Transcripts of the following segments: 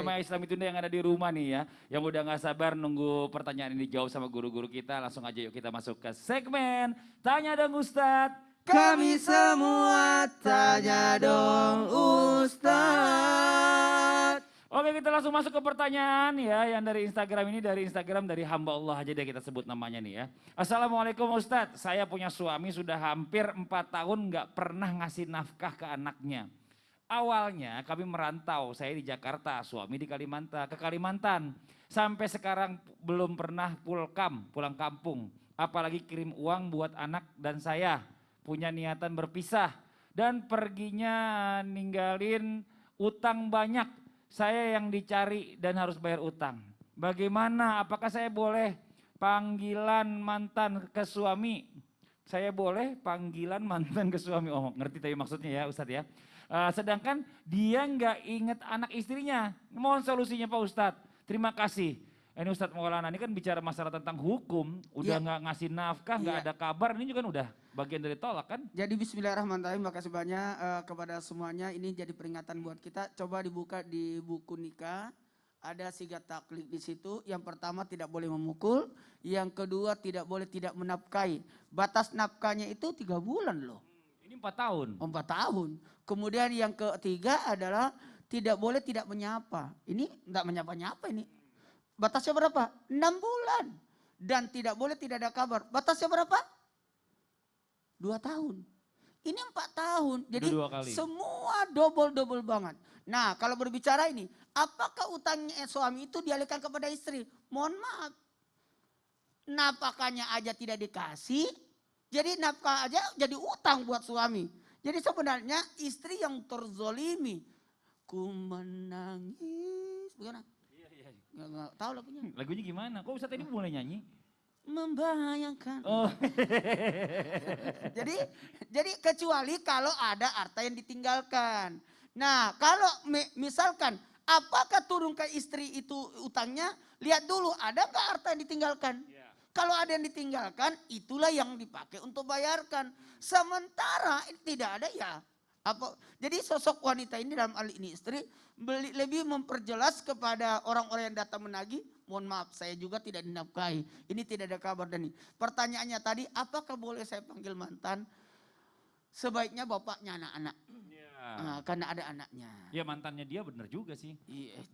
jamaah Islam Tunda yang ada di rumah nih ya, yang udah nggak sabar nunggu pertanyaan ini dijawab sama guru-guru kita, langsung aja yuk kita masuk ke segmen Tanya Dong Ustadz. Kami semua tanya dong Ustadz. Oke, kita langsung masuk ke pertanyaan ya, yang dari Instagram ini, dari Instagram dari hamba Allah aja deh kita sebut namanya nih ya. Assalamualaikum Ustadz, saya punya suami sudah hampir 4 tahun nggak pernah ngasih nafkah ke anaknya. Awalnya kami merantau, saya di Jakarta, suami di Kalimantan. Sampai sekarang belum pernah pulang kampung. Apalagi kirim uang buat anak dan saya. Punya niatan berpisah. Dan perginya ninggalin utang banyak. Saya yang dicari dan harus bayar utang. Bagaimana, apakah saya boleh panggilan mantan ke suami? Saya boleh panggilan mantan ke suami. Oh ngerti tapi maksudnya ya Ustadz ya. Sedangkan dia nggak inget anak istrinya. Mohon solusinya Pak Ustadz. Terima kasih. Ini Ustadz Maulana ini kan bicara masalah tentang hukum. Udah nggak ngasih nafkah, nggak ada kabar. Ini juga kan udah bagian dari tolak kan. Jadi bismillahirrahmanirrahim, makasih banyak kepada semuanya. Ini jadi peringatan buat kita. Coba dibuka di buku nikah. Ada sigat taklid di situ. Yang pertama tidak boleh memukul. Yang kedua tidak boleh tidak menafkahi. Batas nafkahnya itu 3 bulan loh. Ini 4 tahun. 4 tahun. Kemudian yang ketiga adalah tidak boleh tidak menyapa. Ini enggak menyapa-nyapa ini. Batasnya berapa? 6 bulan. Dan tidak boleh tidak ada kabar. Batasnya berapa? 2 tahun. Ini 4 tahun. Jadi semua double banget. Nah kalau berbicara ini, apakah utangnya suami itu dialihkan kepada istri? Mohon maaf. Nafkahnya aja tidak dikasih. Jadi nafkah aja jadi utang buat suami. Jadi sebenarnya istri yang terzolimi. Ku menangis. Bagaimana? Iya. Nggak tahu lagunya. Lagunya gimana? Kok Ustadz ini mulai nyanyi? Membayangkan. Oh. jadi kecuali kalau ada harta yang ditinggalkan. Nah kalau misalkan apakah turun ke istri itu utangnya, lihat dulu ada nggak harta yang ditinggalkan. Yeah. Kalau ada yang ditinggalkan itulah yang dipakai untuk bayarkan. Sementara tidak ada ya. Jadi sosok wanita ini dalam hal ini istri lebih memperjelas kepada orang-orang yang datang menagih. Mohon maaf saya juga tidak dinafkahi. Ini tidak ada kabar dan ini. Pertanyaannya tadi apakah boleh saya panggil mantan? Sebaiknya bapaknya anak-anak. Nah, karena ada anaknya. Ya mantannya dia benar juga sih.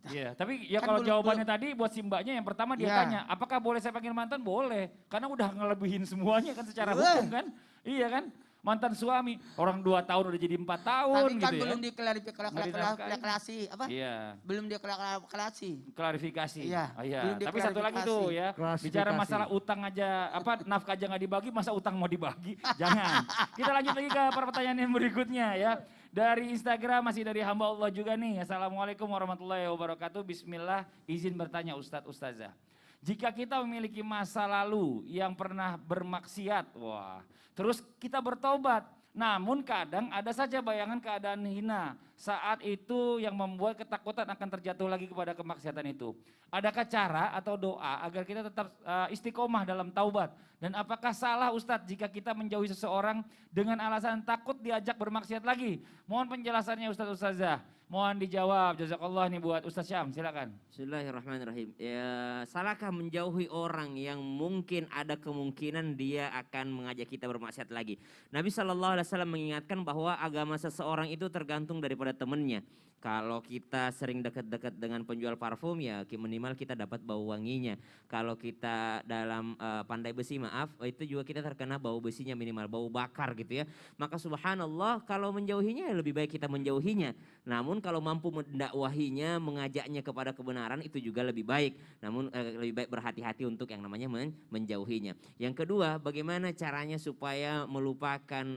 Iya. Tapi ya kan kalau jawabannya tadi buat si mbaknya yang pertama dia tanya, apakah boleh saya panggil mantan? Boleh. Karena udah ngelebihin semuanya kan secara hukum kan. Iya kan. Mantan suami, orang 2 tahun udah jadi 4 tahun. Tapi kan gitu belum ya. diklarifikasi apa? Iya. Belum diklarifikasi. Klarifikasi. Iya. Oh, iya. Tapi satu lagi tuh ya, bicara masalah utang aja, nafkah aja nggak dibagi, masa utang mau dibagi? Jangan. Kita lanjut lagi ke pertanyaan yang berikutnya ya. Dari Instagram masih dari hamba Allah juga nih. Assalamualaikum warahmatullahi wabarakatuh. Bismillah, izin bertanya Ustadz Ustazah. Jika kita memiliki masa lalu yang pernah bermaksiat, terus kita bertobat, namun kadang ada saja bayangan keadaan hina, saat itu yang membuat ketakutan akan terjatuh lagi kepada kemaksiatan itu. Adakah cara atau doa agar kita tetap istiqomah dalam taubat? Dan apakah salah Ustadz jika kita menjauhi seseorang dengan alasan takut diajak bermaksiat lagi? Mohon penjelasannya Ustadz Ustazah. Mohon dijawab, jazakallah nih buat Ustadz Syam, silakan. Bismillahirrahmanirrahim. Ya, salahkah menjauhi orang yang mungkin ada kemungkinan dia akan mengajak kita bermaksiat lagi? Nabi SAW mengingatkan bahwa agama seseorang itu tergantung daripada temannya. Kalau kita sering dekat-dekat dengan penjual parfum ya minimal kita dapat bau wanginya. Kalau kita dalam pandai besi itu juga kita terkena bau besinya minimal, bau bakar gitu ya. Maka subhanallah kalau menjauhinya ya lebih baik kita menjauhinya. Namun kalau mampu mendakwahinya, mengajaknya kepada kebenaran itu juga lebih baik. Namun lebih baik berhati-hati untuk yang namanya menjauhinya. Yang kedua, bagaimana caranya supaya melupakan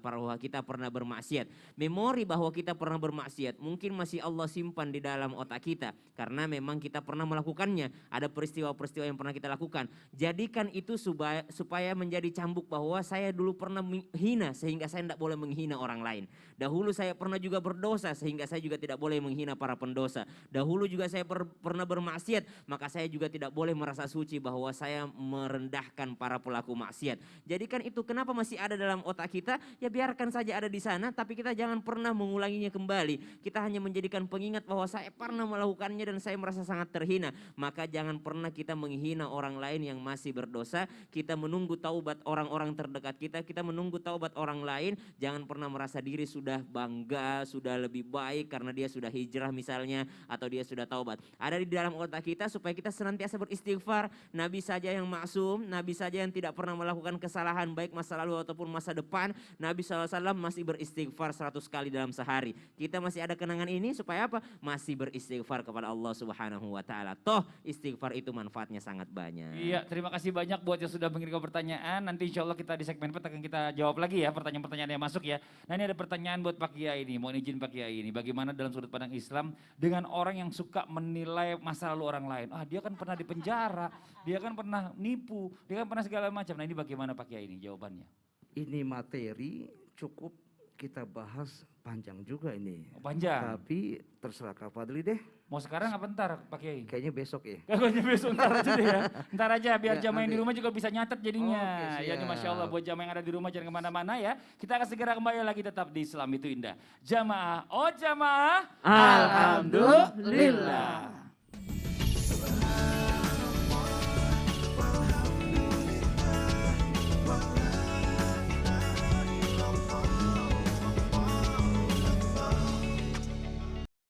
bahwa kita pernah bermaksiat. Memori bahwa kita pernah bermaksiat mungkin masih Allah simpan di dalam otak kita. Karena memang kita pernah melakukannya. Ada peristiwa-peristiwa yang pernah kita lakukan. Jadikan itu supaya menjadi cambuk bahwa saya dulu pernah menghina sehingga saya tidak boleh menghina orang lain. Dahulu saya pernah juga berdosa sehingga saya juga tidak boleh menghina para pendosa. Dahulu juga saya pernah bermaksiat, maka saya juga tidak boleh merasa suci bahwa saya merendahkan para pelaku maksiat. Jadi kan itu kenapa masih ada dalam otak kita, ya biarkan saja ada di sana, tapi kita jangan pernah mengulanginya kembali. Kita hanya menjadikan pengingat bahwa saya pernah melakukannya dan saya merasa sangat terhina. Maka jangan pernah kita menghina orang lain yang masih berdosa. Kita menunggu taubat orang-orang terdekat kita, kita menunggu taubat orang lain. Jangan pernah merasa diri sudah bangga, sudah lebih baik karena dia sudah hijrah misalnya, atau dia sudah taubat. Ada di dalam otak kita supaya kita senantiasa beristighfar. Nabi saja yang maksum, Nabi saja yang tidak pernah melakukan kesalahan baik masa lalu ataupun masa depan. Nabi SAW masih beristighfar 100 kali dalam sehari. Kita masih ada kenangan ini supaya apa? Masih beristighfar kepada Allah Subhanahu wa taala. Toh istighfar itu manfaatnya sangat banyak. Iya, terima kasih banyak buat yang sudah mengirim pertanyaan. Nanti insya Allah kita di segmen 4 akan kita jawab lagi ya pertanyaan-pertanyaan yang masuk ya. Nah ini ada pertanyaan buat Pak Kiai ini, mohon izin Pak Kiai ini. Bagaimana dalam sudut pandang Islam dengan orang yang suka menilai masa lalu orang lain? Ah dia kan pernah di penjara, dia kan pernah nipu, dia kan pernah segala macam. Nah ini bagaimana Pak Kiai ini jawabannya? Ini materi cukup kita bahas panjang juga ini. Oh, panjang. Tapi terserah Kak Fadli deh. Mau sekarang apa ntar Pak Kiai? Kayaknya besok ya. Kayaknya besok ntar aja deh ya. Ntar aja biar Ya, jamaah yang di nanti. rumah juga bisa nyatet jadinya. Oke, Ya ini Masya Allah siap. buat jamaah yang ada di rumah jangan kemana-mana ya. Kita akan segera kembali lagi tetap di Islam itu Indah. Jamaah, oh jamaah. Alhamdulillah.